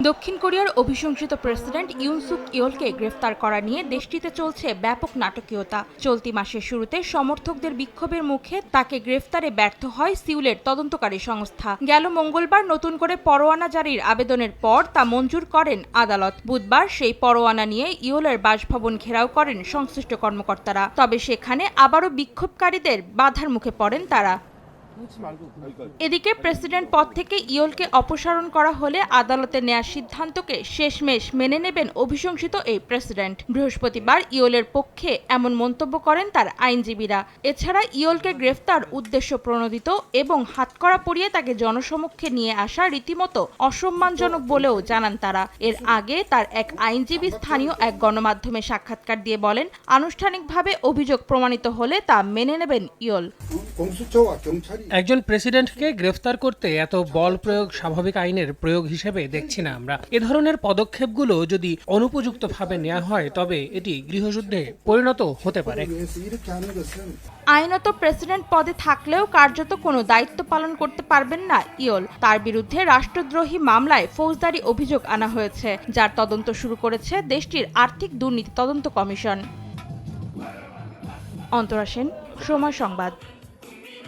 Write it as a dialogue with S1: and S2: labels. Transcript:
S1: দক্ষিণ কোরিয়ার অভিশংসিত president Yoon সুক ইয়োলকে গ্রেফতার করা নিয়ে দেশটিতে চলছে ব্যাপক নাটকীয়তা। চলতি মাসের শুরুতে সমর্থকদের বিক্ষোভের মুখে তাকে গ্রেফতারে ব্যর্থ হয় সিউলের তদন্তকারী সংস্থা। গেল মঙ্গলবার নতুন করে পরোয়ানা জারির আবেদনের পর তা মঞ্জুর করেন আদালত। বুধবার সেই পরোয়ানা নিয়ে ইয়োলের বাসভবন ঘেরাও করেন সংশ্লিষ্ট কর্মকর্তারা। তবে সেখানে আবারও বিক্ষোভকারীদের বাধার মুখে পড়েন তারা। এদিকে প্রেসিডেন্ট পদ থেকে ইয়োলকে অপসারণ করা হলে আদালতের নেওয়া সিদ্ধান্তকে শেষমেশ মেনে নেবেন অভিশংসিত এই প্রেসিডেন্ট। বৃহস্পতিবার ইয়োলের পক্ষে এমন মন্তব্য করেন তার আইনজীবীরা। এছাড়া ইয়োলকে গ্রেফতার উদ্দেশ্য প্রণোদিত এবং হাতকড়া পরিয়ে তাকে জনসমক্ষে নিয়ে আসা রীতিমতো অসম্মানজনক বলেও জানান তারা। এর আগে তার এক আইনজীবী স্থানীয় এক গণমাধ্যমে সাক্ষাৎকার দিয়ে বলেন, আনুষ্ঠানিকভাবে অভিযোগ প্রমাণিত হলে তা মেনে নেবেন ইয়োল।
S2: একজন প্রেসিডেন্টকে গ্রেফতার করতে এত বল প্রয়োগ স্বাভাবিক আইনের প্রয়োগ হিসেবে দেখছি না আমরা। এ ধরনের পদক্ষেপগুলো যদি অনুপযুক্তভাবে নেওয়া হয় তবে এটি গৃহযুদ্ধে পরিণত হতে পারে।
S1: আইনত প্রেসিডেন্ট পদে থাকলেও কার্যত কোনো দায়িত্ব পালন করতে পারবেন না ইয়োল। তার বিরুদ্ধে রাষ্ট্রদ্রোহী মামলায় ফৌজদারি অভিযোগ আনা হয়েছে, যার তদন্ত শুরু করেছে দেশটির আর্থিক দুর্নীতি তদন্ত কমিশন। অন্তরা সেন, সময় সংবাদ।